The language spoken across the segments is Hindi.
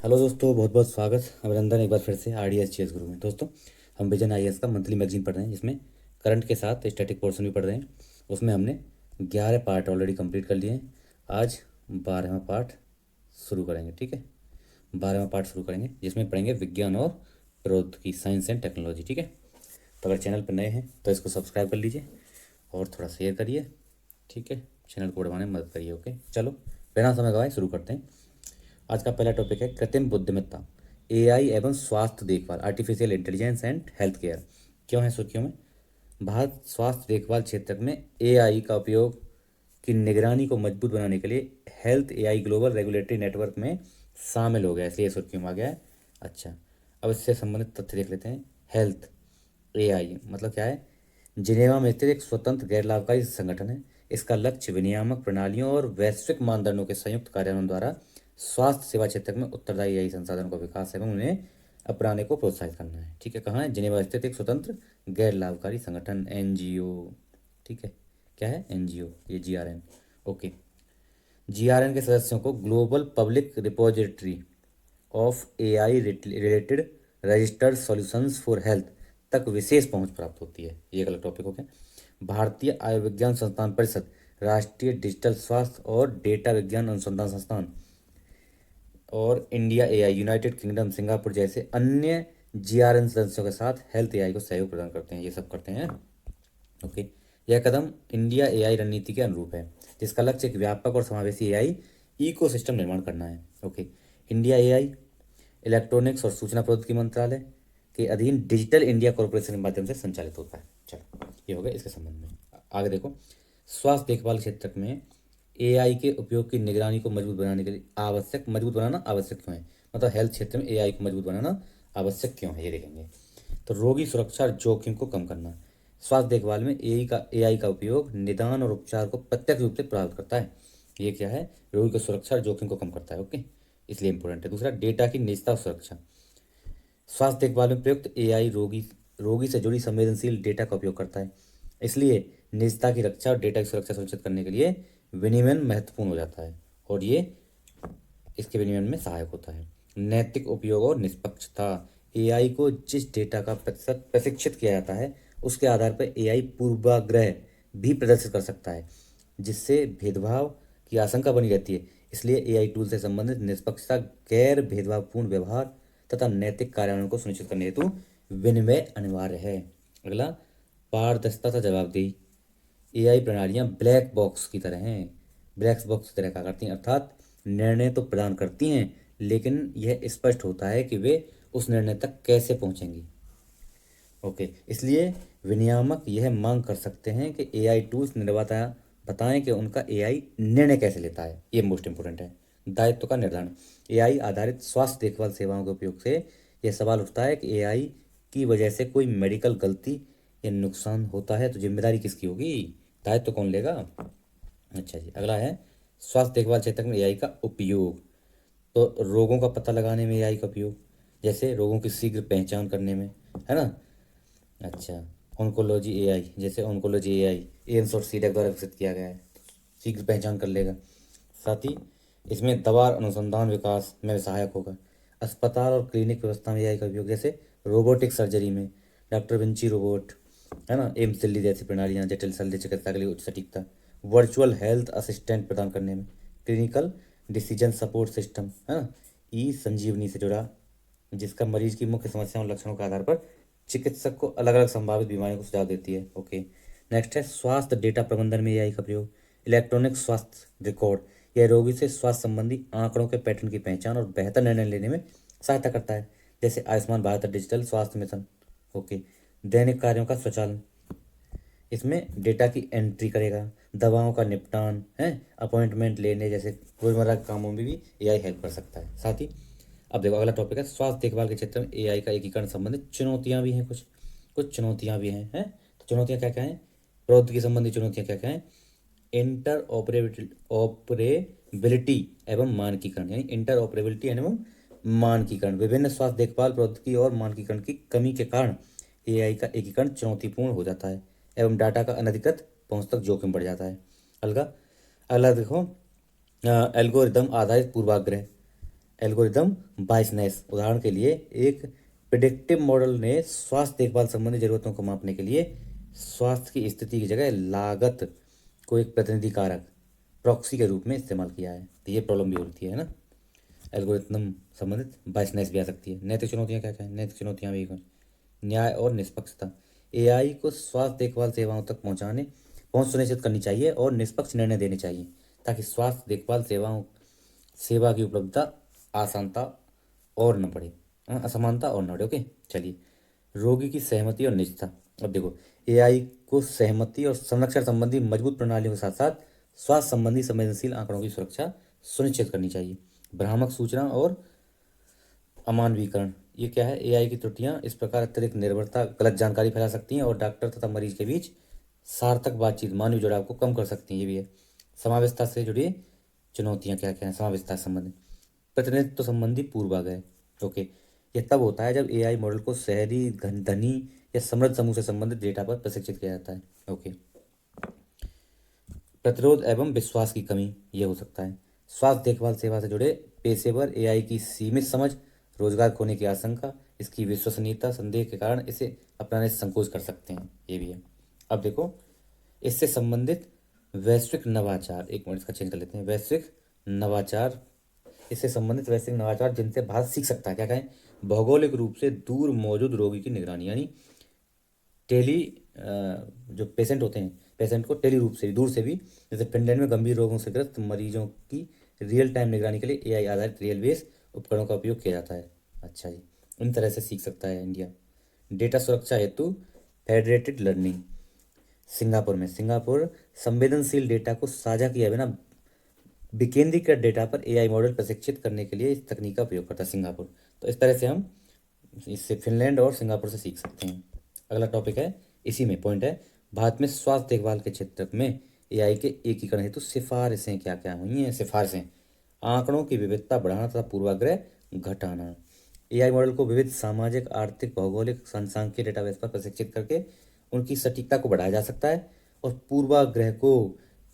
हेलो दोस्तों, बहुत बहुत स्वागत अभिनंदन एक बार फिर से RDSGS गुरु में। दोस्तों, हम विजन IAS का मंथली मैगजीन पढ़ रहे हैं, जिसमें करंट के साथ स्टैटिक पोर्शन भी पढ़ रहे हैं। उसमें हमने 11 पार्ट ऑलरेडी कंप्लीट कर लिए हैं। आज 12वां पार्ट शुरू करेंगे। ठीक है, 12वां पार्ट शुरू करेंगे, जिसमें पढ़ेंगे विज्ञान और प्रौद्योगिकी, साइंस एंड टेक्नोलॉजी। ठीक है, तो अगर चैनल पर नए हैं तो इसको सब्सक्राइब कर लीजिए और थोड़ा शेयर करिए। ठीक है, चैनल को बढ़वाने में मदद करिए। ओके, चलो बिना समय गवाए शुरू करते हैं। आज का पहला टॉपिक है कृत्रिम बुद्धिमत्ता, AI एवं स्वास्थ्य देखभाल, artificial intelligence and health care. क्यों है सुर्खियों में? भारत स्वास्थ्य देखभाल क्षेत्र में AI का उपयोग की निगरानी को मजबूत बनाने के लिए health AI global regulatory network में शामिल हो गया, इसलिए सुर्खियों में आ गया है। अच्छा, अब इससे संबंधित तथ्य देख लेते हैं। हेल्थ AI मतलब क्या है? जिनेवा में स्थित एक स्वतंत्र गैर लाभकारी संगठन है। इसका लक्ष्य विनियामक प्रणालियों और वैश्विक मानदंडों के संयुक्त कार्यान्वयन द्वारा स्वास्थ्य सेवा क्षेत्र में उत्तरदायी AI संसाधनों का विकास एवं उन्हें अपनाने को प्रोत्साहित करना है। ठीक है, कहाँ है? जिनेवा स्थित एक स्वतंत्र गैर लाभकारी संगठन, NGO। ठीक है, क्या है? NGO, ये GRN। ओके, GRN के सदस्यों को global public repository of AI related registered solutions for health तक विशेष पहुंच प्राप्त होती है। ये एक अलग टॉपिक हो गया। भारतीय आयुर्विज्ञान संस्थान परिषद, राष्ट्रीय डिजिटल स्वास्थ्य और डेटा विज्ञान अनुसंधान संस्थान और India AI, United kingdom, Singapore जैसे अन्य GRN सदस्यों के साथ हेल्थ AI को सहयोग प्रदान करते हैं। ये सब करते हैं। ओके, यह कदम इंडिया AI रणनीति के अनुरूप है, जिसका लक्ष्य एक व्यापक और समावेशी AI इकोसिस्टम निर्माण करना है। ओके, इंडिया AI इलेक्ट्रॉनिक्स और सूचना प्रौद्योगिकी मंत्रालय के अधीन डिजिटल इंडिया कॉरपोरेशन के माध्यम से संचालित होता है। चलो, ये हो गया इसके संबंध में। आगे देखो, स्वास्थ्य देखभाल क्षेत्र में AI के उपयोग की निगरानी को मजबूत बनाने के लिए मजबूत बनाना आवश्यक क्यों है? मतलब हेल्थ क्षेत्र में AI को मजबूत बनाना आवश्यक क्यों है, ये देखेंगे। तो रोगी सुरक्षा और जोखिम को कम करना। स्वास्थ्य देखभाल में AI का उपयोग निदान और उपचार को प्रत्यक्ष रूप से प्रभावित करता है। ये क्या है? रोगी की सुरक्षा और जोखिम को कम करता है। ओके, इसलिए इंपॉर्टेंट है। दूसरा, डेटा की निजता और सुरक्षा। स्वास्थ्य देखभाल में प्रयुक्त AI रोगी से जुड़ी संवेदनशील डेटा का उपयोग करता है, इसलिए निजता की रक्षा और डेटा की सुरक्षा सुनिश्चित करने के लिए विनियमन महत्वपूर्ण हो जाता है और ये इसके विनियमन में सहायक होता है। नैतिक उपयोग और निष्पक्षता। AI को जिस डेटा का प्रतिशत प्रशिक्षित किया जाता है, उसके आधार पर AI पूर्वाग्रह भी प्रदर्शित कर सकता है, जिससे भेदभाव की आशंका बनी रहती है। इसलिए AI टूल से संबंधित निष्पक्षता, गैर भेदभावपूर्ण व्यवहार तथा नैतिक कार्यान्वयन को सुनिश्चित करने हेतु विनिमय अनिवार्य है। अगला, पारदर्शिता तथा जवाबदेही। AI प्रणालियां ब्लैक बॉक्स की तरह हैं। ब्लैक बॉक्स की तरह क्या करती हैं? अर्थात निर्णय तो प्रदान करती हैं, लेकिन यह स्पष्ट होता है कि वे उस निर्णय तक कैसे पहुंचेंगी। ओके, इसलिए विनियामक यह मांग कर सकते हैं कि AI टूल्स निर्माता बताएं कि उनका AI निर्णय कैसे लेता है। ये मोस्ट इंपोर्टेंट है। दायित्व का निर्धारण। AI आधारित स्वास्थ्य देखभाल सेवाओं के उपयोग से यह सवाल उठता है कि AI की वजह से कोई मेडिकल गलती या नुकसान होता है तो जिम्मेदारी किसकी होगी? दायित्व कौन लेगा? अच्छा जी, अगला है स्वास्थ्य देखभाल क्षेत्र में AI का उपयोग। तो रोगों का पता लगाने में AI का उपयोग, जैसे रोगों की शीघ्र पहचान करने में, है ना। अच्छा, ऑन्कोलॉजी AI, जैसे ऑन्कोलॉजी AI एम्स और सीडैक द्वारा विकसित किया गया है, शीघ्र पहचान कर लेगा। साथ ही इसमें दवा अनुसंधान विकास में सहायक होगा। अस्पताल और क्लिनिक व्यवस्था में AI का उपयोग, जैसे रोबोटिक सर्जरी में डॉक्टर विंची रोबोट, है ना, एम्स दिल्ली जैसी प्रणालियाँ जटिल शल्य चिकित्सा के लिए उच्च सटीकता। वर्चुअल हेल्थ असिस्टेंट प्रदान करने में क्लिनिकल डिसीजन सपोर्ट सिस्टम, है ना, संजीवनी से जुड़ा, जिसका मरीज की मुख्य समस्याओं और लक्षणों के आधार पर चिकित्सक को अलग अलग संभावित बीमारियों को सुझाव देती है। ओके, नेक्स्ट है स्वास्थ्य डेटा प्रबंधन में AI का प्रयोग। इलेक्ट्रॉनिक स्वास्थ्य रिकॉर्ड, यह रोगी से स्वास्थ्य संबंधी आंकड़ों के पैटर्न की पहचान और बेहतर निर्णय लेने में सहायता करता है, जैसे आयुष्मान भारत डिजिटल स्वास्थ्य मिशन। ओके, दैनिक कार्यों का स्वचालन, इसमें डेटा की एंट्री करेगा, दवाओं का निपटान है, अपॉइंटमेंट लेने जैसे रोजमर्रा के कामों में भी AI हेल्प कर सकता है। साथ ही अब देखो, अगला टॉपिक है स्वास्थ्य देखभाल के क्षेत्र में AI का एकीकरण संबंधित चुनौतियां भी हैं। कुछ कुछ चुनौतियां भी हैं। तो चुनौतियां क्या क्या हैं? प्रौद्योगिकी संबंधी चुनौतियां क्या क्या हैं? इंटर ऑपरेबिलिटी एवं मानकीकरण, यानी इंटर ऑपरेबिलिटी एवं मानकीकरण। विभिन्न स्वास्थ्य देखभाल प्रौद्योगिकी और मानकीकरण की कमी के कारण AI का एकीकरण चुनौतीपूर्ण हो जाता है एवं डाटा का अनधिकृत पहुंच तक जोखिम बढ़ जाता है। अलगा अगला देखो, एल्गोरिदम आधारित पूर्वाग्रह। एल्गोरिदम बायसनेस, उदाहरण के लिए एक प्रिडिक्टिव मॉडल ने स्वास्थ्य देखभाल संबंधी जरूरतों को मापने के लिए स्वास्थ्य की स्थिति की जगह लागत को एक प्रतिनिधि कारक प्रॉक्सी के रूप में इस्तेमाल किया है। तो ये प्रॉब्लम भी होती है ना, एल्गोरिथम संबंधित बायसनेस भी आ सकती है। नैतिक चुनौतियाँ क्या क्या है? नैतिक चुनौतियाँ भी न्याय और निष्पक्षता। एआई को स्वास्थ्य देखभाल सेवाओं तक पहुंच सुनिश्चित करनी चाहिए और निष्पक्ष निर्णय देने चाहिए ताकि स्वास्थ्य देखभाल सेवा की उपलब्धता आसानता और न बढ़े, असमानता और न बढ़े। ओके, चलिए, रोगी की सहमति और निजता। अब देखो, एआई को सहमति और संरक्षण संबंधी मजबूत प्रणालियों के साथ साथ स्वास्थ्य संबंधी संवेदनशील आंकड़ों की सुरक्षा सुनिश्चित करनी चाहिए। भ्रामक सूचना और अमानवीकरण, ये क्या है? एआई की त्रुटियां इस प्रकार अत्यधिक निर्भरता, गलत जानकारी फैला सकती हैं और डॉक्टर तथा मरीज के बीच सार्थक बातचीत, मानवीय जुड़ाव को कम कर सकती हैं। ये भी है। समावेशिता से जुड़ी चुनौतियां क्या क्या हैं? समावेशिता संबंधित प्रतिनिधित्व संबंधी पूर्वाग्रह। ओके, यह तब होता है जब एआई मॉडल को शहरी, धनी या समृद्ध समूह से संबंधित डेटा पर प्रशिक्षित किया जाता है। ओके, प्रतिरोध एवं विश्वास की कमी, यह हो सकता है। स्वास्थ्य देखभाल सेवा से जुड़े पेशेवर एआई की सीमित समझ, रोजगार खोने की आशंका, इसकी विश्वसनीयता संदेह के कारण इसे अपनाने से संकोच कर सकते हैं। ये भी है। अब देखो, इससे संबंधित वैश्विक नवाचार, एक मिनट इसका चेंज कर लेते हैं, वैश्विक नवाचार। इससे संबंधित वैश्विक नवाचार जिनसे भारत सीख सकता है, क्या कहें? भौगोलिक रूप से दूर मौजूद रोगी की निगरानी, यानी टेली जो पेशेंट होते हैं, पेशेंट को टेली रूप से दूर से भी, जैसे फिनलैंड में गंभीर रोगों से ग्रस्त मरीजों की रियल टाइम निगरानी के लिए एआई आधारित रियल बेस उपकरणों का उपयोग किया जाता है। अच्छा जी, इन तरह से सीख सकता है इंडिया। डेटा सुरक्षा हेतु फेडरेटेड लर्निंग। सिंगापुर संवेदनशील डेटा को साझा किए बिना विकेंद्रीकृत डेटा पर एआई मॉडल प्रशिक्षित करने के लिए इस तकनीक का उपयोग करता है सिंगापुर। तो इस तरह से हम इससे फिनलैंड और सिंगापुर से सीख सकते हैं। अगला टॉपिक है, इसी में पॉइंट है, भारत में स्वास्थ्य देखभाल के क्षेत्र में एआई के एकीकरण हेतु सिफारिशें क्या क्या हुई हैं? सिफारिशें, आंकड़ों की विविधता बढ़ाना तथा पूर्वाग्रह घटाना। एआई मॉडल को विविध सामाजिक, आर्थिक, भौगोलिक, सांख्यिकीय डेटाबेस पर प्रशिक्षित करके उनकी सटीकता को बढ़ाया जा सकता है और पूर्वाग्रह को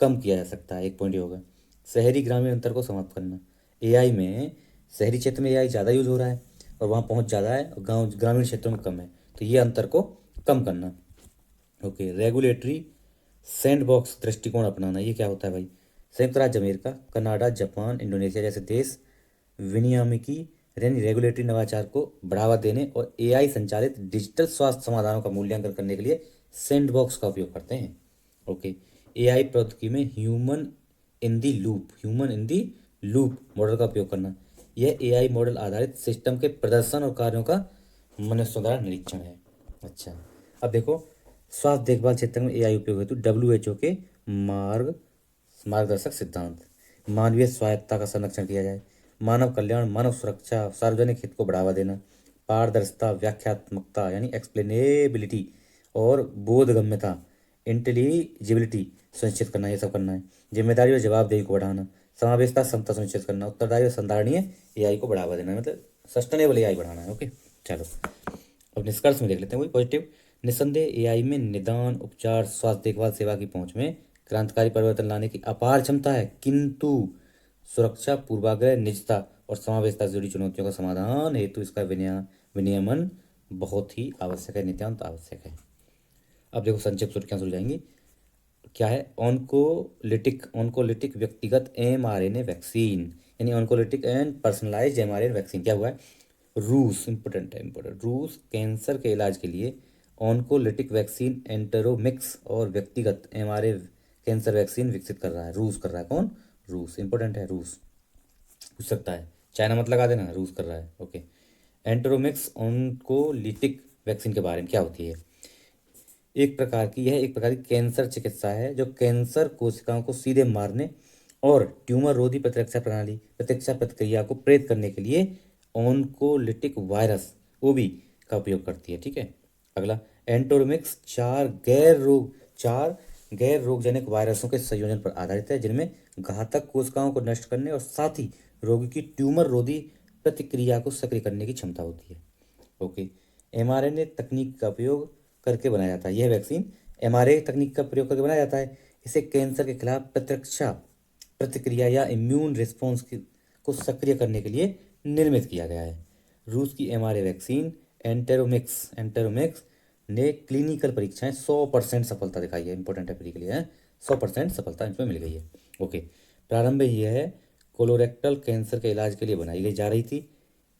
कम किया जा सकता है। एक पॉइंट ये होगा। शहरी ग्रामीण अंतर को समाप्त करना। एआई में शहरी क्षेत्र में एआई ज़्यादा यूज हो रहा है और वहाँ पहुँच ज़्यादा है, और गाँव ग्रामीण क्षेत्रों में कम है, तो ये अंतर को कम करना। ओके, रेगुलेटरी सैंडबॉक्स दृष्टिकोण अपनाना। ये क्या होता है भाई? संयुक्त राज्य अमेरिका, कनाडा, जापान, इंडोनेशिया जैसे देश विनियामकी यानी रेगुलेटरी नवाचार को बढ़ावा देने और एआई संचालित डिजिटल स्वास्थ्य समाधानों का मूल्यांकन करने के लिए सैंडबॉक्स का उपयोग करते हैं। ओके, एआई प्रौद्योगिकी में human in the loop model का उपयोग करना। यह एआई मॉडल आधारित सिस्टम के प्रदर्शन और कार्यों का मनुष्यों द्वारा निरीक्षण है। अच्छा, अब देखो, स्वास्थ्य देखभाल क्षेत्र में एआई उपयोग हेतु WHO के मार्गदर्शक सिद्धांत। मानवीय स्वायत्ता का संरक्षण किया जाए, मानव कल्याण, मानव सुरक्षा, सार्वजनिक हित को बढ़ावा देना, पारदर्शिता, व्याख्यात्मकता यानी एक्सप्लेनेबिलिटी और बोधगम्यता, इंटेलिजिबिलिटी सुनिश्चित करना, ये सब करना है। जिम्मेदारी और जवाबदेही को बढ़ाना, समावेशिता, समता सुनिश्चित करना, उत्तरदायी और संधारणीय एआई को बढ़ावा देना, मतलब सस्टेनेबल एआई बढ़ाना है। ओके, चलो अब निष्कर्ष में देख लेते हैं। वही पॉजिटिव, निस्संदेह एआई में निदान, उपचार, स्वास्थ्य देखभाल सेवा की पहुंच में क्रांतिकारी परिवर्तन लाने की अपार क्षमता है, किंतु सुरक्षा, पूर्वाग्रह, निजता और समावेशिता से जुड़ी चुनौतियों का समाधान हेतु इसका विनियमन बहुत ही आवश्यक है, नितांत आवश्यक है। अब देखो, संक्षिप्त सुर्खियां शुरू जाएंगी। क्या है? ऑन्कोलिटिक व्यक्तिगत mRNA वैक्सीन, यानी ऑन्कोलिटिक एंड पर्सनलाइज्ड mRNA वैक्सीन। क्या हुआ है? रूस, इंपॉर्टेंट है, रूस कैंसर के इलाज के लिए ऑन्कोलिटिक वैक्सीन एंटेरोमिक्स और व्यक्तिगत mRNA कैंसर वैक्सीन विकसित कर रहा है। रूस कर रहा है। कौन? रूस, इंपॉर्टेंट है, रूस पूछ सकता है, चाइना मत लगा देना, रूस कर रहा है। ओके, एंटेरोमिक्स ऑन्कोलिटिक वैक्सीन के बारे में क्या होती है? यह एक प्रकार की कैंसर चिकित्सा है जो कैंसर कोशिकाओं को सीधे मारने और ट्यूमर रोधी प्रतिरक्षा प्रतिक्रिया को प्रेरित करने के लिए ऑन्कोलिटिक वायरस ओबी का उपयोग करती है। ठीक है। अगला, एंटोमिक्स चार गैर रोगजनक वायरसों के संयोजन पर आधारित है जिनमें घातक कोशिकाओं को नष्ट करने और साथ ही रोगी की ट्यूमर रोधी प्रतिक्रिया को सक्रिय करने की क्षमता होती है। ओके, mRNA तकनीक का उपयोग करके बनाया जाता है। यह वैक्सीन mRNA तकनीक का प्रयोग करके बनाया जाता है। इसे कैंसर के खिलाफ प्रतिरक्षा प्रतिक्रिया या इम्यून रिस्पॉन्स को सक्रिय करने के लिए निर्मित किया गया है। रूस की mRNA वैक्सीन एंटेरोमिक्स ने क्लिनिकल परीक्षाएं 100% सफलता दिखाई है। इंपॉर्टेंट है फ्री के लिए है, 100% सफलता इसमें मिल गई है। ओके, प्रारंभ में यह है कोलोरेक्टल कैंसर के इलाज के लिए बनाई गई जा रही थी।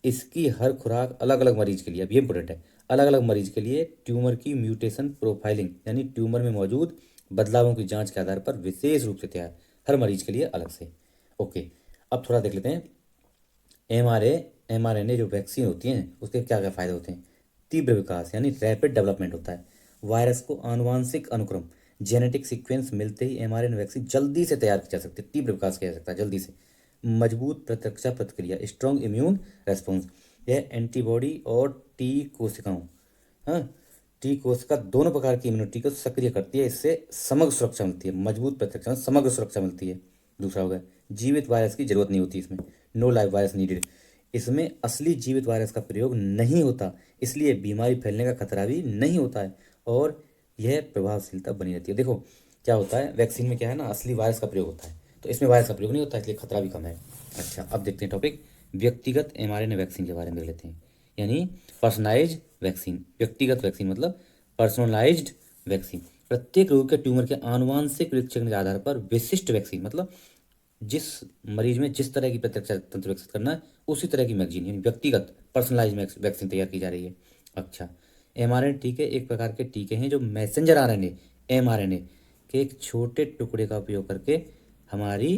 इसकी हर खुराक अलग अलग मरीज के लिए, अब ये इंपॉर्टेंट है, अलग अलग मरीज के लिए ट्यूमर की म्यूटेशन प्रोफाइलिंग यानी ट्यूमर में मौजूद बदलावों की जांच के आधार पर विशेष रूप से तैयार, हर मरीज के लिए अलग से। ओके, अब थोड़ा देख लेते हैं mRNA जो वैक्सीन होती हैं उसके क्या क्या फ़ायदे होते हैं। तीव्र विकास यानी रैपिड डेवलपमेंट होता है। वायरस को आनुवांशिक अनुक्रम जेनेटिक सीक्वेंस मिलते ही mRNA वैक्सीन जल्दी से तैयार की जा सकती है, तीव्र विकास किया जा सकता है जल्दी से। मजबूत प्रतिरक्षा प्रतिक्रिया स्ट्रॉन्ग इम्यून रेस्पॉन्स, यह एंटीबॉडी और टी कोशिकाओं, हाँ, टी कोशिका दोनों प्रकार की इम्यूनिटी को सक्रिय करती है। इससे समग्र सुरक्षा मिलती है, मजबूत प्रतिरक्षा समग्र सुरक्षा मिलती है। दूसरा हो गया जीवित वायरस की जरूरत नहीं होती इसमें, नो लाइव वायरस नीडेड। इसमें असली जीवित वायरस का प्रयोग नहीं होता, इसलिए बीमारी फैलने का खतरा भी नहीं होता है और यह प्रभावशीलता बनी रहती है। देखो क्या होता है, वैक्सीन में क्या है ना, असली वायरस का प्रयोग होता है, तो इसमें वायरस का प्रयोग नहीं होता, इसलिए खतरा भी कम है। अच्छा, अब देखते हैं टॉपिक व्यक्तिगत mRNA वैक्सीन के बारे में देख लेते हैं, यानी पर्सनलाइज्ड वैक्सीन। व्यक्तिगत वैक्सीन मतलब पर्सनलाइज्ड वैक्सीन, प्रत्येक रोग के ट्यूमर के आनुवांशिक परीक्षण के आधार पर विशिष्ट वैक्सीन, मतलब जिस मरीज में जिस तरह की प्रतिरक्षा तंत्र विकसित करना है उसी तरह की वैक्सीन यानी व्यक्तिगत पर्सनलाइज वैक्सीन तैयार की जा रही है। अच्छा, mRNA टीके एक प्रकार के टीके हैं जो मैसेंजर RNA mRNA के एक छोटे टुकड़े का उपयोग करके हमारी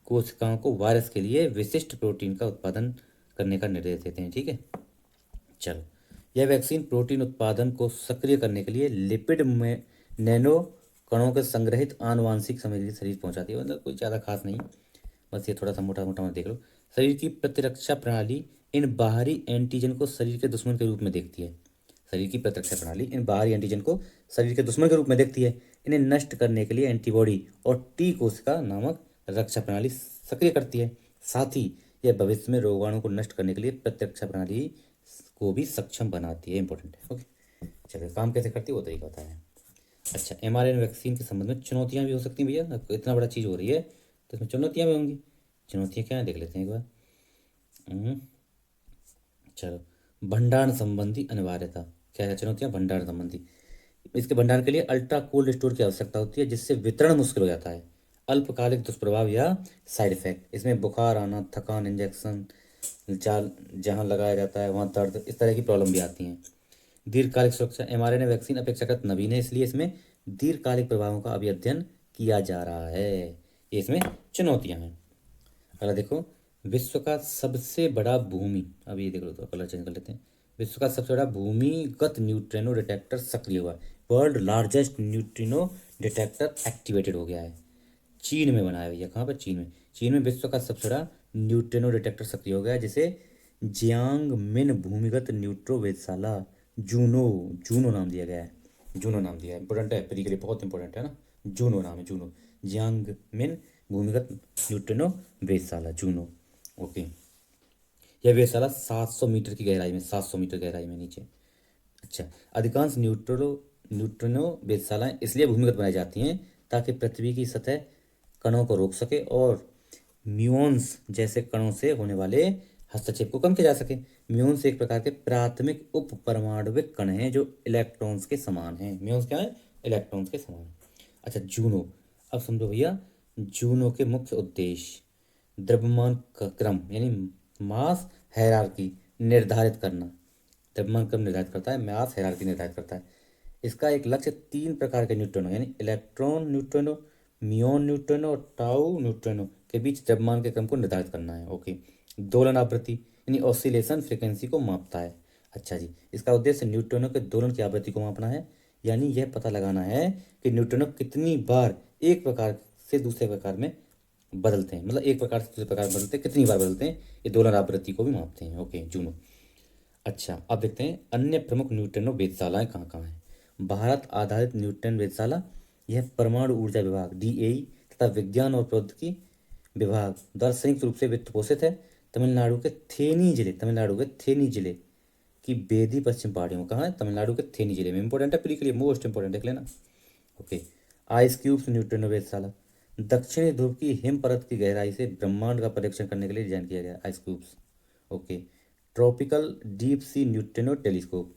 कोशिकाओं को वायरस के लिए विशिष्ट प्रोटीन का उत्पादन करने का निर्देश देते हैं। ठीक है, चलो, यह वैक्सीन प्रोटीन उत्पादन को सक्रिय करने के लिए लिपिड में नैनो कणों के संग्रहित आनुवांशिक सामग्री शरीर पहुंचाती है, मतलब कोई ज़्यादा खास नहीं, बस ये थोड़ा सा मोटा मोटा मत देख लो। शरीर की प्रतिरक्षा प्रणाली इन बाहरी एंटीजन को शरीर के दुश्मन के रूप में देखती है। शरीर की प्रतिरक्षा प्रणाली इन बाहरी एंटीजन को शरीर के दुश्मन के रूप में देखती है। इन्हें नष्ट करने के लिए एंटीबॉडी और टी कोशिका नामक रक्षा प्रणाली सक्रिय करती है। साथ ही यह भविष्य में रोगाणु को नष्ट करने के लिए प्रतिरक्षा प्रणाली को भी सक्षम बनाती है। इंपॉर्टेंट है। ओके, चलिए काम कैसे करती है वो तरीका बताया है। अच्छा, mRNA वैक्सीन के संबंध में चुनौतियां भी हो सकती हैं भैया, इतना बड़ा चीज़ हो रही है तो इसमें चुनौतियां भी होंगी। चुनौतियां क्या है देख लेते हैं एक बार। चलो, भंडारण संबंधी अनिवार्यता, क्या है चुनौतियां, भंडारण संबंधी। इसके भंडारण के लिए अल्ट्रा कोल्ड स्टोर की आवश्यकता होती है जिससे वितरण मुश्किल हो जाता है। अल्पकालिक दुष्प्रभाव या साइड इफेक्ट, इसमें बुखार आना, थकान, इंजेक्शन जहाँ लगाया जाता है वहाँ दर्द, इस तरह की प्रॉब्लम भी आती हैं। दीर्घकालिक सुरक्षा, mRNA वैक्सीन अपेक्षाकृत नवीन है इसलिए इसमें दीर्घकालिक प्रभावों का अभी अध्ययन किया जा रहा है। ये इसमें चुनौतियां हैं। अगला देखो, विश्व का सबसे बड़ा भूमि, अब ये देख लो तो कलर चेंज कर लेते हैं। विश्व का सबसे बड़ा भूमिगत न्यूट्रिनो डिटेक्टर सक्रिय हुआ है। World largest neutrino detector activated हो गया है। चीन में बनाया भैया, कहाँ पर, चीन में। चीन में विश्व का सबसे बड़ा न्यूट्रिनो डिटेक्टर सक्रिय हो गया है जिसे जियांग मिन भूमिगत न्यूट्रो वेधशाला जूनो जूनो नाम दिया गया है। जूनो नाम दिया है, इंपॉर्टेंट है प्री के लिए, बहुत इंपॉर्टेंट है ना। जूनो नाम है, जूनो, जियांग मिन भूमिगत न्यूट्रिनो वेधशाला जूनो। ओके, यह वेधशाला 700 मीटर की गहराई में, 700 मीटर गहराई में नीचे। अच्छा, अधिकांश न्यूट्रिनो वेधशालाएं इसलिए भूमिगत बनाई जाती हैं ताकि पृथ्वी की सतह कणों को रोक सके और म्यून्स जैसे कणों से होने वाले हस्तक्षेप को कम किया जा सके। म्यून्स एक प्रकार के प्राथमिक उप परमाणविक कण हैं जो इलेक्ट्रॉन्स के समान हैं। म्यून्स क्या है, इलेक्ट्रॉन्स के समान। अच्छा, जूनो, अब समझो भैया, जूनो के मुख्य उद्देश्य द्रव्यमान का क्रम यानी मास हायरार्की निर्धारित करना। द्रव्यमान क्रम निर्धारित करता है, मास हायरार्की निर्धारित करता है। इसका एक लक्ष्य 3 प्रकार के न्यूट्रिनो यानी इलेक्ट्रॉन न्यूट्रिनो, मियोन न्यूट्रिनो और टाउ न्यूट्रिनो के बीच द्रव्यमान के क्रम को निर्धारित करना है। ओके, दोलन आवृत्ति यानी ऑसिलेशन फ्रीक्वेंसी को मापता है। अच्छा जी, इसका उद्देश्य न्यूट्रिनो के दोलन की आवृत्ति को मापना है, यानी यह पता लगाना है कि न्यूट्रिनो कितनी बार एक प्रकार से दूसरे प्रकार में बदलते हैं, मतलब एक प्रकार से दूसरे प्रकार में बदलते हैं, कितनी बार बदलते हैं, ये दोलन आवृत्ति को भी मापते हैं। Okay, Juno. अच्छा, अब देखते हैं अन्य प्रमुख न्यूट्रिनो वेधशालाएं कहाँ कहाँ हैं। भारत आधारित न्यूट्रन वेधशाला, यह परमाणु ऊर्जा विभाग DAE तथा विज्ञान और प्रौद्योगिकी विभाग द्वारा संयुक्त रूप से वित्त पोषित है। तमिलनाडु के थेनी जिले की बेदी पश्चिम पहाड़ियों में, कहाँ है, तमिलनाडु के थेनी जिले में। इंपॉर्टेंट है प्री के लिए, मोस्ट इंपॉर्टेंट देख लेना। ओके, आइस क्यूब्स न्यूट्रिनो वेधशाला, दक्षिणी ध्रुव की हिम परत की गहराई से ब्रह्मांड का परीक्षण करने के लिए डिजाइन किया गया ice cubes. Okay. Tropical deep sea neutrino telescope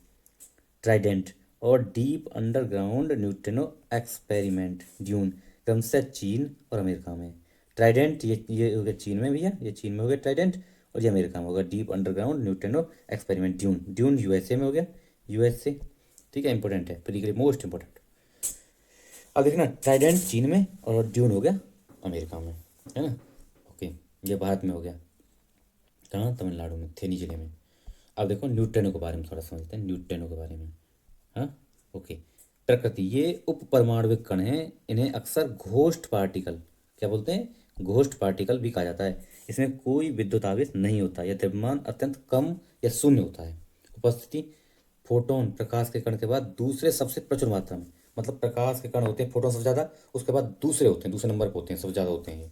Trident और deep underground neutrino experiment DUNE, क्रमशः चीन और अमेरिका में। ट्राइडेंट ये हो गया चीन में भैया, ये चीन में हो गया ट्राइडेंट, और ये अमेरिका में होगा deep underground neutrino experiment dune. Dune USA में हो गया, यूएसए, ठीक है, इंपॉर्टेंट है, प्री के लिए मोस्ट इंपॉर्टेंट। अब देखना ट्राइडेंट चीन में और ड्यून हो गया अमेरिका में, है ना। ओके, ये भारत में हो गया, कहाँ, तमिलनाडु में, थेनी जिले में। अब देखो न्यूट्रिनो के बारे में थोड़ा समझते हैं, न्यूट्रिनो के बारे में। हाँ, ओके। प्रकृति, ये उप परमाणविक कण हैं, इन्हें अक्सर घोस्ट पार्टिकल, क्या बोलते हैं, घोस्ट पार्टिकल भी कहा जाता है। इसमें कोई विद्युत आवेश नहीं होता, यह द्रव्यमान अत्यंत कम या शून्य होता है। उपस्थिति, फोटोन प्रकाश के कण के बाद दूसरे सबसे प्रचुर मात्रा में, मतलब प्रकाश के कण होते हैं फोटोन सबसे ज़्यादा, उसके बाद दूसरे होते हैं, दूसरे नंबर पर होते हैं, सबसे ज़्यादा होते हैं। ये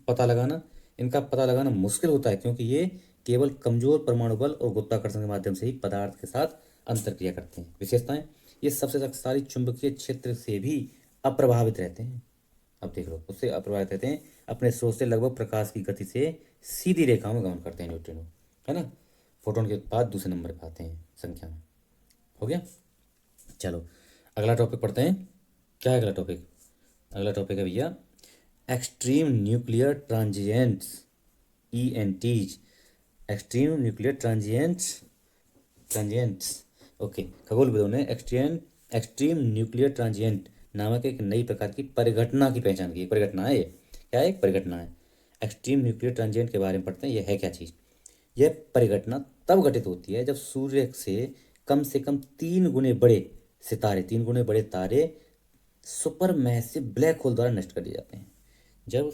पता लगाना, इनका पता लगाना मुश्किल होता है क्योंकि ये केवल कमजोर परमाणु बल और गुरुत्वाकर्षण के माध्यम से ही पदार्थ के साथ अंतरक्रिया करते हैं। विशेषताएं, ये सबसे शक्तिशाली चुंबकीय क्षेत्र से भी अप्रभावित रहते हैं। अब देख लो, उससे अप्रभावित रहते हैं, अपने स्रोत से लगभग प्रकाश की गति से सीधी रेखाओं में गमन करते हैं न्यूट्रिनो, है ना। फोटोन के बाद दूसरे नंबर पर आते हैं संख्या में। हो गया, चलो अगला टॉपिक पढ़ते हैं। क्या है अगला टॉपिक? अगला टॉपिक है भैया extreme nuclear transients, ENTs, extreme nuclear transients. Okay, खगोलविदों ने एक्सट्रीम न्यूक्लियर ट्रांजिएंट नामक एक नई प्रकार की परिघटना की पहचान की। परिघटना है ये, क्या है, एक परिघटना है। एक्सट्रीम न्यूक्लियर ट्रांजिएंट के बारे में पढ़ते हैं, यह है क्या चीज़। यह परिघटना तब घटित होती है जब सूर्य से कम 3 गुने बड़े सितारे, 3 गुने बड़े तारे सुपर मैसिव ब्लैक होल द्वारा नष्ट कर दिए जाते हैं। जब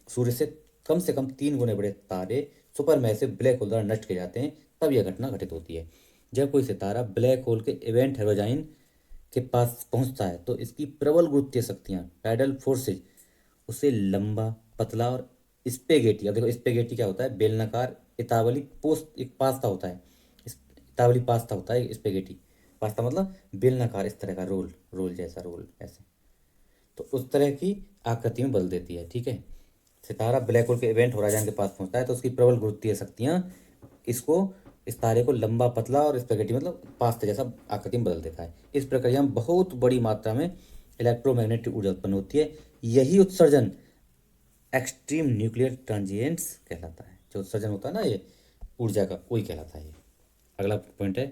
सूर्य से कम 3 गुने बड़े तारे सुपर मैसिव ब्लैक होल द्वारा नष्ट किए जाते हैं, तब यह घटना घटित होती है। जब कोई सितारा ब्लैक होल के इवेंट हेरोजाइन के पास पहुंचता है तो इसकी प्रबल गुरुत्वीय शक्तियाँ, टाइडल फोर्सेज, उसे लंबा, पतला और स्पेगेटी, अब देखो स्पेगेटी क्या होता है, बेलनाकार इतावली पोस्ट, एक पास्ता होता है, इतावली पास्ता होता है स्पेगेटी, पास्ता मतलब बेलनाकार, इस तरह का रोल, रोल जैसा रोल ऐसे, तो उस तरह की आकृति में बदल देती है, ठीक है। सितारा ब्लैक होल के इवेंट होराइजन के पास पहुंचता है तो उसकी प्रबल गुरुत्वीय शक्तियाँ इस तारे को लंबा, पतला और स्पेगेटी मतलब पास्ता जैसा आकृति में बदल देता है। इस प्रक्रिया में बहुत बड़ी मात्रा में इलेक्ट्रोमैग्नेटिक ऊर्जा उत्पन्न होती है। यही उत्सर्जन एक्सट्रीम न्यूक्लियर ट्रांजिएंट्स कहलाता है। जो उत्सर्जन होता है ना ये ऊर्जा का, वही कहलाता है ये। अगला पॉइंट है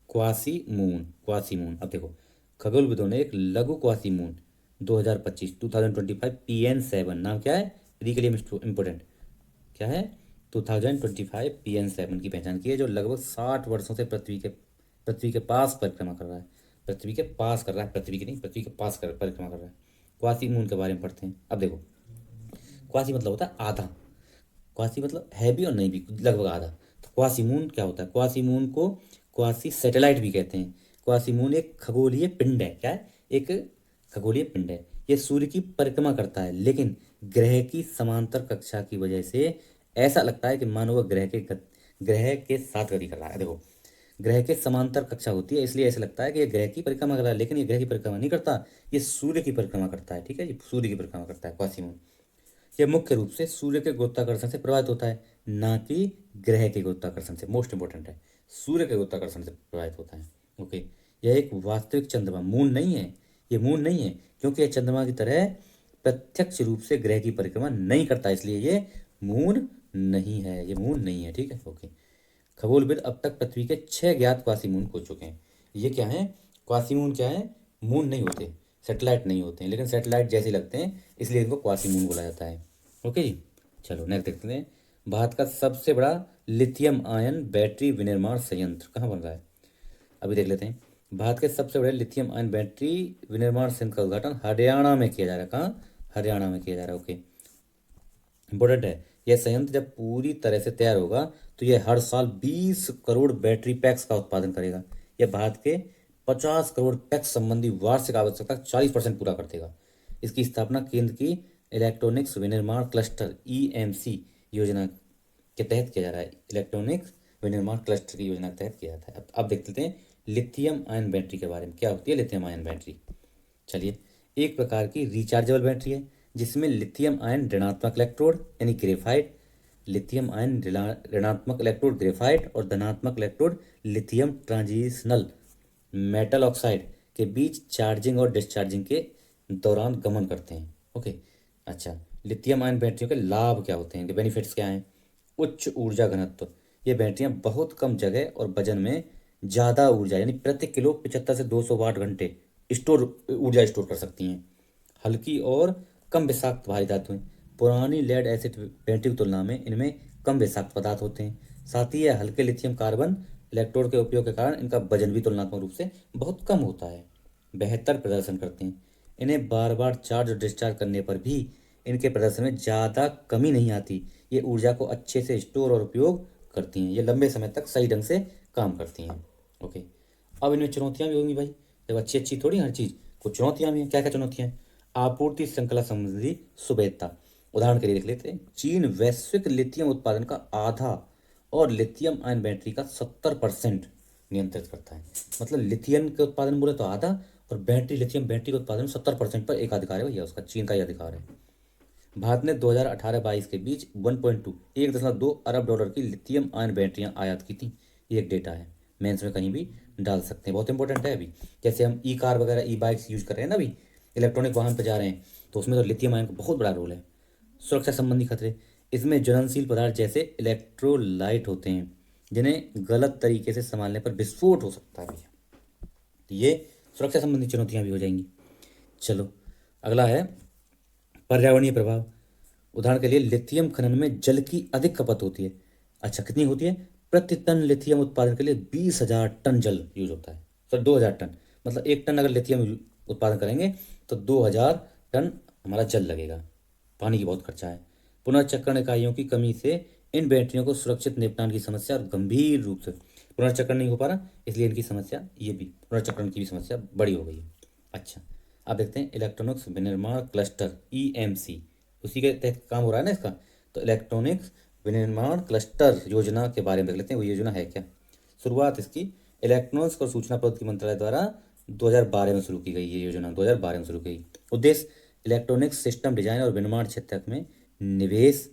क्वासी मून, क्वासी मून। अब देखो खगोलविदों ने एक लघु क्वासी मून 2025 PN7, नाम क्या है, यदि के लिए इंपॉर्टेंट, क्या है, 2025 PN7 की पहचान की है, जो लगभग 60 वर्षों से पृथ्वी के पास परिक्रमा कर रहा है। पृथ्वी के पास कर रहा है, पृथ्वी के नहीं, पृथ्वी के पास परिक्रमा कर रहा है। क्वासी मून के बारे में पढ़ते हैं। अब देखो क्वासी मतलब होता है आधा, क्वासी मतलब है भी और नहीं भी, लगभग आधा। तो क्वासी मून क्या होता है, क्वासी मून को क्वासी सैटेलाइट भी कहते हैं। क्वासी मून एक खगोलीय पिंड है, क्या है, एक खगोलीय पिंड है। यह सूर्य की परिक्रमा करता है, लेकिन ग्रह की समांतर कक्षा की वजह से ऐसा लगता है कि मानो वह ग्रह के साथ गति कर रहा है। देखो ग्रह के समांतर कक्षा होती है, इसलिए ऐसा लगता है कि यह ग्रह की परिक्रमा कर रहा है, लेकिन ये ग्रह की परिक्रमा नहीं करता, ये सूर्य की परिक्रमा करता है, ठीक है, ये सूर्य की परिक्रमा करता है क्वासी मून। यह मुख्य रूप से सूर्य के गुरुत्वाकर्षण से प्रभावित होता है, ना कि ग्रह के गुरुत्वाकर्षण से। मोस्ट इंपॉर्टेंट है, सूर्य के गुरुत्वाकर्षण से प्रभावित होता है। ओके, यह एक वास्तविक चंद्रमा मून नहीं है, ये मून नहीं है, क्योंकि यह चंद्रमा की तरह प्रत्यक्ष रूप से ग्रह की परिक्रमा नहीं करता, इसलिए ये मून नहीं है, ये मून नहीं है, ठीक है। ओके, खगोलविद अब तक पृथ्वी के 6 ज्ञात क्वासी मून खोज चुके हैं। ये क्या है, क्वासी मून क्या है, मून नहीं होते, सैटेलाइट नहीं होते हैं, लेकिन सैटेलाइट जैसे लगते हैं, इसलिए इनको क्वासी मून बोला जाता है। ओके जी, चलो नेक्स्ट देखते हैं। भारत का सबसे बड़ा लिथियम आयन बैटरी विनिर्माण संयंत्र कहाँ बन रहा है, अभी देख लेते हैं। भारत के सबसे बड़े लिथियम आयन बैटरी विनिर्माण संयंत्र का उद्घाटन हरियाणा में किया जा रहा है। कहाँ, हरियाणा में किया जा रहा है। ओके, इंपॉर्टेंट है, यह संयंत्र जब पूरी तरह से तैयार होगा तो यह हर साल 20 करोड़ बैटरी पैक्स का उत्पादन करेगा। यह भारत के 50 करोड़ पैक्स संबंधी वार्षिक आवश्यकता 40% पूरा कर देगा। इसकी स्थापना केंद्र की इलेक्ट्रॉनिक्स विनिर्माण क्लस्टर EMC योजना के तहत किया जा रहा है। इलेक्ट्रॉनिक्स विनिर्माण क्लस्टर की योजना के तहत किया जाता है। अब देख लेते हैं लिथियम आयन बैटरी के बारे में। क्या होती है लिथियम आयन बैटरी, चलिए, एक प्रकार की रिचार्जेबल बैटरी है जिसमें लिथियम आयन ऋणात्मक इलेक्ट्रोड यानी ग्रेफाइट लिथियम आयन ऋणात्मक इलेक्ट्रोड ग्रेफाइट और धनात्मक electrode lithium transitional metal oxide के बीच चार्जिंग और डिस्चार्जिंग के दौरान गमन करते हैं। ओके, अच्छा, लिथियम आयन बैटरियों के लाभ क्या होते हैं, इनके बेनिफिट्स क्या हैं? उच्च ऊर्जा घनत्व, ये बैटरियां बहुत कम जगह और वजन में ज़्यादा ऊर्जा यानी प्रति किलो 75 से 200 वाट घंटे स्टोर ऊर्जा स्टोर कर सकती हैं। हल्की और कम विषाक्त भारी धातुएं, पुरानी लेड एसिड बैटरी की तुलना में इनमें कम विषाक्त पदार्थ होते हैं। साथ ही यह हल्के लिथियम कार्बन इलेक्ट्रोड के उपयोग के कारण इनका वजन भी तुलनात्मक रूप से बहुत कम होता है। बेहतर प्रदर्शन करते हैं, इन्हें बार बार चार्ज और डिस्चार्ज करने पर भी इनके प्रदर्शन में ज़्यादा कमी नहीं आती। ये ऊर्जा को अच्छे से स्टोर और उपयोग करती हैं, ये लंबे समय तक सही ढंग से काम करती हैं। ओके, अब इनमें चुनौतियाँ भी होंगी भाई, जब अच्छी अच्छी थोड़ी हर चीज़, कुछ चुनौतियाँ भी हैं। क्या क्या चुनौतियाँ हैं? आपूर्ति श्रृंखला संबंधी सुभेदता। उदाहरण के लिए देख लेते हैं, चीन वैश्विक लिथियम उत्पादन का आधा और लिथियम आयन बैटरी का 70% नियंत्रित करता है। मतलब लिथियम के उत्पादन बोले तो आधा, और बैटरी लिथियम बैटरी के उत्पादन में 70% पर एक अधिकार है भैया उसका, चीन का ही अधिकार है। भारत ने 2018-22 के बीच 1.2 अरब डॉलर की लिथियम आयन बैटरियां आयात की थी। ये एक डेटा है, मेंस में कहीं भी डाल सकते हैं, बहुत इंपॉर्टेंट है। अभी जैसे हम ई कार वगैरह ई बाइक्स यूज कर रहे हैं ना, अभी इलेक्ट्रॉनिक वाहन पर जा रहे हैं, तो उसमें तो लिथियम आयन का बहुत बड़ा रोल है। सुरक्षा संबंधी खतरे, इसमें ज्वलनशील पदार्थ जैसे इलेक्ट्रोलाइट होते हैं जिन्हें गलत तरीके से संभालने पर विस्फोट हो सकता है भैया, तो ये सुरक्षा संबंधी चुनौतियां भी हो जाएंगी। चलो, अगला है पर्यावरणीय प्रभाव। उदाहरण के लिए लिथियम खनन में जल की अधिक खपत होती है। अच्छा, कितनी होती है? प्रति टन लिथियम उत्पादन के लिए 20,000 टन जल यूज होता है। सर 2,000 टन, मतलब 1 टन अगर लिथियम उत्पादन करेंगे तो 2,000 टन हमारा जल लगेगा, पानी की बहुत खर्चा है। पुनर्चक्रण इकाइयों की कमी से इन बैटरियों को सुरक्षित निपटान की समस्या और गंभीर रूप से पुनर्चक्रण नहीं हो पा रहा, इसलिए इनकी समस्या, ये भी पुनर्चक्रण की भी समस्या बड़ी हो गई है। अच्छा, अब देखते हैं इलेक्ट्रॉनिक्स विनिर्माण क्लस्टर ईएमसी, उसी के तहत काम हो रहा है ना इसका, तो इलेक्ट्रॉनिक्स विनिर्माण क्लस्टर योजना के बारे में देख लेते हैं, वो योजना है क्या। शुरुआत इसकी इलेक्ट्रॉनिक्स और सूचना प्रौद्योगिकी मंत्रालय द्वारा 2012 में शुरू की गई, ये योजना 2012 में शुरू की गई। उद्देश्य इलेक्ट्रॉनिक्स सिस्टम डिजाइन और विनिर्माण क्षेत्र में निवेश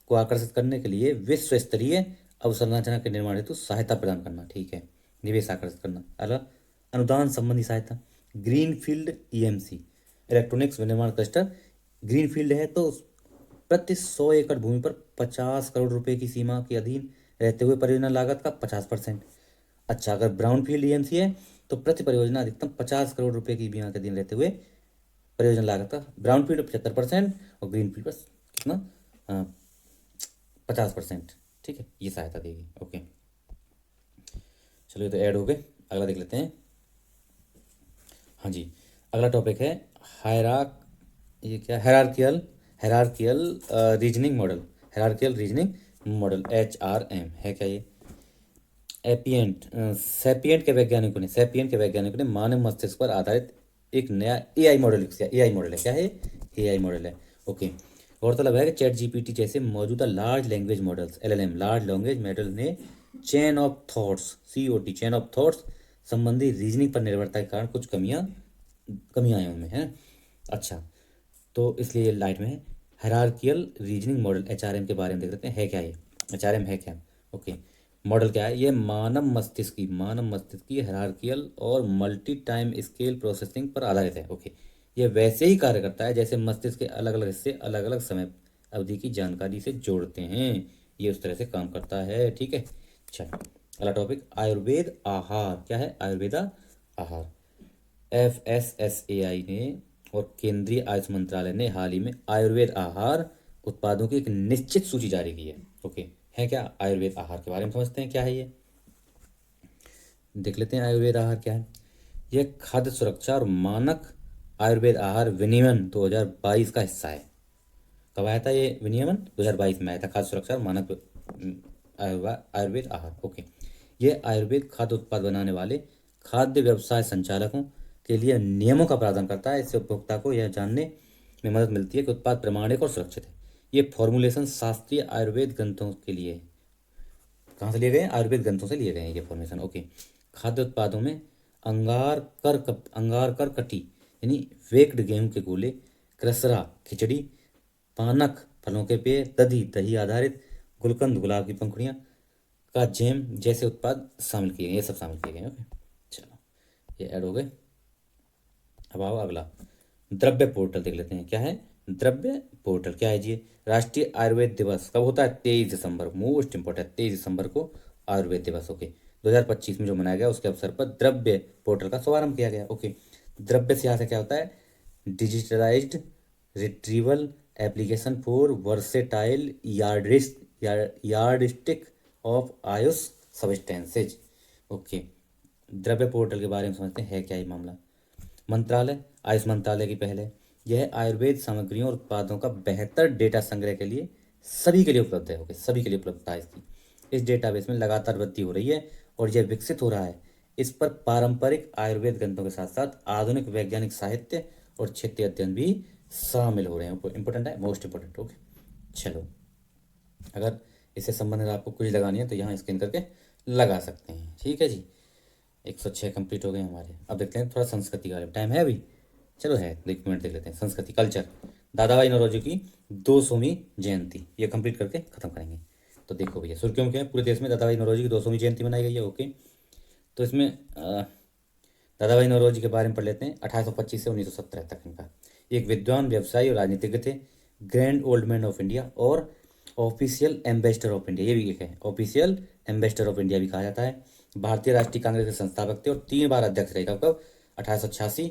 को आकर्षित करने के लिए विश्व स्तरीय अवसंरचना के निर्माण हेतु सहायता प्रदान करना। ठीक है, निवेश आकर्षित करना। अगला, अनुदान संबंधी सहायता। ग्रीनफील्ड ईएमसी इलेक्ट्रॉनिक्स विनिर्माण क्लस्टर ग्रीनफील्ड है, तो प्रति 100 एकड़ भूमि पर 50 करोड़ रुपए की सीमा के अधीन रहते हुए परियोजना लागत का 50%। अच्छा, अगर ब्राउन फील्ड ईएमसी है तो प्रति परियोजना अधिकतम 50 करोड़ रुपए की बीमा के अधीन रहते हुए परियोजना लागत का ब्राउन फील्ड 75% और ग्रीन फील्ड पर कितना 50%। ठीक है, ये सहायता देगी। ओके, चलो ये तो ऐड हो गए, अगला देख लेते हैं। हाँ जी, अगला टॉपिक है हायरार्क, ये क्या, hierarchical reasoning model, hierarchical reasoning model HRM है क्या ये? सैपियंट के वैज्ञानिकों ने मानव मस्तिष्क पर आधारित एक नया एआई मॉडल विकसित, एआई मॉडल है, क्या है? एआई मॉडल है। ओके, गौरतलब है कि चैट जीपीटी जैसे मौजूदा large language models LLM large language model ने chain of thoughts COT chain of thoughts संबंधी रीजनिंग पर निर्भरता के कारण कुछ कमियां आई उनमें है। अच्छा, तो इसलिए लाइट में है। हायरार्कियल रीजनिंग मॉडल HRM के बारे में देख लेते हैं, है क्या ये? HRM है क्या? ओके, मॉडल क्या है? ये मानव मस्तिष्क की हायरार्कियल और मल्टी टाइम स्केल प्रोसेसिंग पर आधारित है। ओके, ये वैसे ही कार्य करता है जैसे मस्तिष्क के अलग अलग हिस्से अलग अलग समय अवधि की जानकारी से जोड़ते हैं, ये उस तरह से काम करता है। ठीक है, चलो अगला टॉपिक आयुर्वेद आहार। क्या है? आयुर्वेदा आहार। FSSAI ने और केंद्रीय आयुष मंत्रालय ने हाल ही में आयुर्वेद आहार उत्पादों की एक निश्चित सूची जारी की है। ओके, है क्या? आयुर्वेद आहार के बारे में समझते हैं, क्या है ये, देख लेते हैं। आयुर्वेद आहार क्या है? यह खाद्य सुरक्षा और मानक आयुर्वेद आहार विनियमन 2022 का हिस्सा है। कब आया था ये विनियमन? 2022 में आया था, खाद्य सुरक्षा और मानक आयुर्वेद आहार। ओके, ये आयुर्वेद खाद्य उत्पाद बनाने वाले खाद्य व्यवसाय संचालकों के लिए नियमों का प्रावधान करता है। इससे उपभोक्ता को यह जानने में मदद मिलती है कि उत्पाद प्रामाणिक और सुरक्षित है। ये फॉर्मुलेशन शास्त्रीय आयुर्वेद ग्रंथों के लिए, कहाँ से लिए गए? आयुर्वेद ग्रंथों से लिए गए हैं ये फॉर्मुलेशन। ओके, खाद्य उत्पादों में अंगार कर कटी यानी वेक्ड गेहूं के गोले, क्रसरा खिचड़ी, पानक फलों के पेय, दही दही आधारित, गुलकंद गुलाब की पंखुड़ियाँ का जैम जैसे उत्पाद शामिल किए गए, ये सब शामिल किए गए। ओके, चलो ये ऐड हो गए। अब आओ अगला, द्रव्य पोर्टल देख लेते हैं। क्या है द्रव्य पोर्टल? क्या है जी? राष्ट्रीय आयुर्वेद दिवस कब होता है? 23 दिसंबर, मोस्ट इंपॉर्टेंट, 23 दिसंबर को आयुर्वेद दिवस। ओके, 2025 में जो मनाया गया उसके अवसर पर द्रव्य पोर्टल का शुभारंभ किया गया। ओके, द्रव्य से यहाँ से क्या होता है? Digitalised retrieval application for versatile yardstick of Ayush substances. Okay, द्रव्य पोर्टल के बारे में समझते हैं, है क्या ये मामला। मंत्रालय, आयुष मंत्रालय की पहल है। यह आयुर्वेद सामग्रियों और उत्पादों का बेहतर डेटा संग्रह के लिए सभी के लिए उपलब्ध है। ओके, सभी के लिए उपलब्धता है इसकी। इस डेटाबेस में लगातार वृद्धि हो रही है और यह विकसित हो रहा है। इस पर पारंपरिक आयुर्वेद ग्रंथों के साथ साथ आधुनिक वैज्ञानिक साहित्य और क्षेत्रीय अध्ययन भी शामिल हो रहे हैं। इंपॉर्टेंट है, मोस्ट इंपॉर्टेंट। ओके, चलो अगर इससे संबंधित आपको कुछ लगानी है तो यहाँ स्कैन करके लगा सकते हैं। ठीक है जी, 106 कंप्लीट हो गए हमारे। अब देखते हैं थोड़ा संस्कृति का टाइम है अभी, चलो है, एक मिनट देख लेते हैं। संस्कृति कल्चर, दादा भाई नौरोजी की 200वीं जयंती, ये कंप्लीट करके खत्म करेंगे। तो देखो भैया, सुर्खियों में क्या है, पूरे देश में दादा भाई नौरोजी की 200वीं जयंती मनाई गई है। ओके, तो इसमें दादा भाई नौरोजी के बारे में पढ़ लेते हैं। 1825 से 1917 तक इनका एक विद्वान, व्यवसायी और राजनीतिज्ञ थे। Grand old man of India और ऑफिशियल एम्बेसडर ऑफ इंडिया, ये भी एक है, ऑफिशियल एम्बेसडर ऑफ इंडिया भी कहा जाता है। भारतीय राष्ट्रीय कांग्रेस के संस्थापक थे और 3 बार अध्यक्ष रहे। कब? 1886,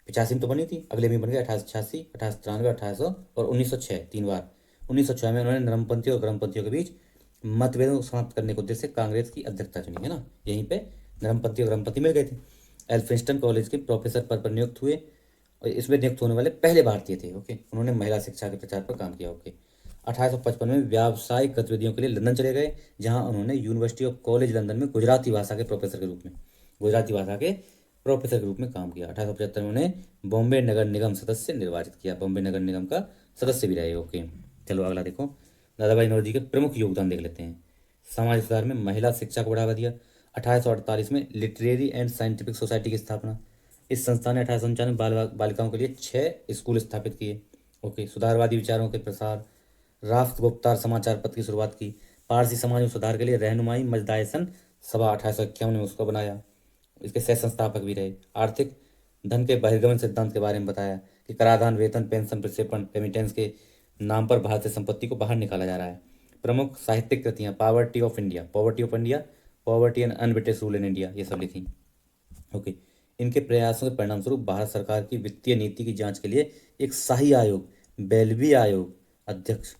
85 में तो बनी थी, अगले में बन गया 1886, 1893, 1800 और 1906, 3 बार। 1906 में उन्होंने नरमपंथियों और गर्मपंथियों के बीच मतभेदों को समाप्त करने के उद्देश्य से कांग्रेस की अध्यक्षता चुनी, है ना। यहीं पे नरमपंथी और गर्मपंथी मिल गए थे। एल्फिंस्टन कॉलेज के प्रोफेसर पद पर नियुक्त हुए और इसमें नियुक्त होने वाले पहले भारतीय थे। ओके, उन्होंने महिला शिक्षा के प्रचार पर काम किया। ओके, 1855 में व्यावसायिक गतिविधियों के लिए लंदन चले गए, जहां उन्होंने यूनिवर्सिटी ऑफ कॉलेज लंदन में गुजराती भाषा के प्रोफेसर के रूप में काम किया। 1875 में उन्हें बॉम्बे नगर निगम सदस्य निर्वाचित किया, बॉम्बे नगर निगम का सदस्य भी रहे। ओके, चलो अगला देखो, दादा भाई नौरोजी के प्रमुख योगदान देख लेते हैं। समाज सुधार में महिला शिक्षा को बढ़ावा दिया। 1848 में लिटरेरी एंड साइंटिफिक सोसाइटी की स्थापना। इस संस्था ने 1895 में बालिकाओं के लिए 6 स्कूल स्थापित किए। ओके, सुधारवादी विचारों के प्रसार, राष्ट्र गुप्तार समाचार पत्र की शुरुआत की। पारसी समाज में सुधार के लिए रहनुमाई मजदायसन सभा 1851 में उसको बनाया, इसके सह संस्थापक भी रहे। आर्थिक धन के बहिर्गमन सिद्धांत के बारे में बताया कि कराधान, वेतन, पेंशन, प्रक्षेपण, रेमिटेंस के नाम पर भारतीय संपत्ति को बाहर निकाला जा रहा है। प्रमुख साहित्यिक कृतियाँ, poverty and unBritish rule in India, ये सब लिखी। ओके, इनके प्रयासों के परिणाम स्वरूप भारत सरकार की वित्तीय नीति की जांच के लिए एक शाही आयोग, बेल्वी आयोग अध्यक्ष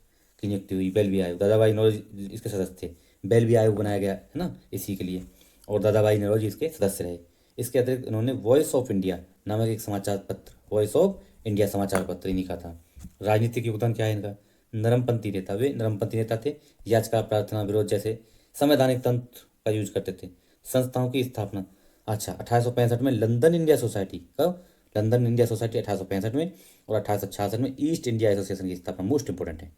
की नियुक्ति हुई। बेल्वी आयोग, दादा भाई नौरोजी इसके सदस्य थे। बेल्वी आयोग बनाया गया है ना इसी के लिए, और दादा भाई नौरोजी इसके सदस्य रहे। इसके अतिरिक्त उन्होंने वॉइस ऑफ इंडिया नामक एक समाचार पत्र, वॉइस ऑफ इंडिया समाचार पत्र इन्हीं का था। राजनीतिक योगदान क्या है इनका? नरमपंथी नेता, वे नरमपंथी नेता थे। याचिका, प्रार्थना, विरोध जैसे संवैधानिक तंत्र का यूज करते थे। संस्थाओं की स्थापना, अच्छा, 1865 में लंदन इंडिया सोसाइटी। कब? लंदन इंडिया सोसाइटी 1865 में, और 1866 में ईस्ट इंडिया एसोसिएशन की स्थापना। मोस्ट इंपॉर्टेंट है,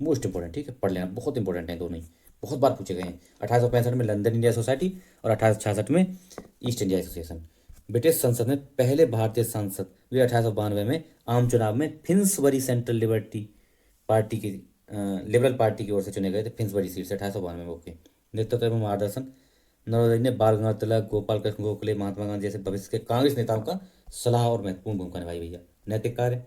मोस्ट इंपॉर्टेंट, ठीक है, पढ़ लेना, बहुत इंपॉर्टेंट है दोनों ही, बहुत बार पूछे गए हैं। 1865 में लंदन इंडिया सोसाइटी और 1866 में ईस्ट इंडिया एसोसिएशन। ब्रिटिश संसद में पहले भारतीय सांसद वे 1892 में आम चुनाव में फिन्सबरी सेंट्रल लिबर्टी पार्टी की लिबरल पार्टी की ओर से चुने गए थे, फिन्सबरी सीट से 1892 में। ओके, नेतृत्व एवं मार्गदर्शन, नौरोजी ने बाल गंगाधर तिलक, गोपाल कृष्ण गोखले, महात्मा गांधी जैसे भविष्य के कांग्रेस नेताओं का सलाह और महत्वपूर्ण भूमिका निभाई। भैया नैतिक कार्य,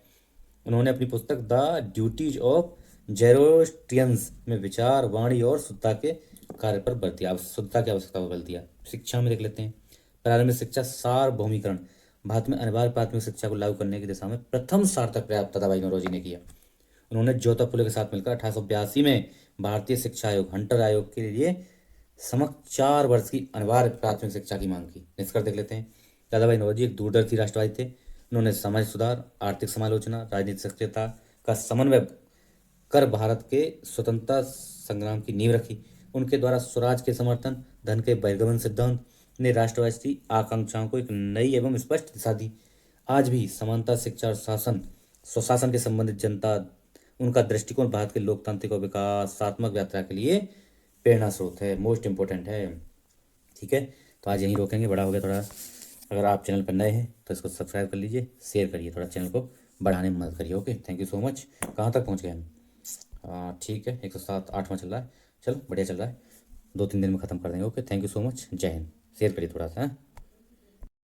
उन्होंने अपनी पुस्तक द ड्यूटीज ऑफ जेरोस्ट्रियंस में विचार, वाणी और शुद्धता के कार्य पर बल दिया, शुद्धता की आवश्यकता पर बल दिया। शिक्षा में देख लेते हैं। प्रारंभिक शिक्षा सार्वभौमिकरण, भारत में अनिवार्य प्राथमिक शिक्षा को लागू करने की दिशा में प्रथम सार्थक प्रयास दादा भाई नौरोजी ने किया। उन्होंने ज्योतिबा फुले के साथ मिलकर 1882 में भारतीय शिक्षा आयोग, हंटर आयोग के लिए समक्ष 4 वर्ष की अनिवार्य प्राथमिक शिक्षा की मांग की। निष्कर्ष देख लेते हैं। दादा भाई नौरोजी एक दूरदर्शी राष्ट्रवादी थे। उन्होंने समाज सुधार, आर्थिक समालोचना, राजनीतिक सक्रियता का समन्वय कर भारत के स्वतंत्रता संग्राम की नींव रखी। उनके द्वारा स्वराज के समर्थन, धन के बहिर्गमन सिद्धांत ने राष्ट्रवादी आकांक्षाओं को एक नई एवं स्पष्ट दिशा दी। आज भी समानता, शिक्षा और शासन स्वशासन के संबंधित जनता, उनका दृष्टिकोण भारत के लोकतांत्रिक और विकासात्मक यात्रा के लिए प्रेरणा स्रोत है, मोस्ट इंपॉर्टेंट है। ठीक है, तो आज यहीं रोकेंगे, बड़ा हो गया थोड़ा। अगर आप चैनल पर नए हैं तो इसको सब्सक्राइब कर लीजिए, शेयर करिए, थोड़ा चैनल को बढ़ाने में मदद करिए। Okay, thank you so much. कहाँ तक पहुँच गए हम? ठीक है, 107, 8वां चल रहा है। चलो बढ़िया चल रहा है, 2-3 दिन में ख़त्म कर देंगे। Okay, thank you so much, जय हिंद। शेयर करिए थोड़ा सा, हाँ।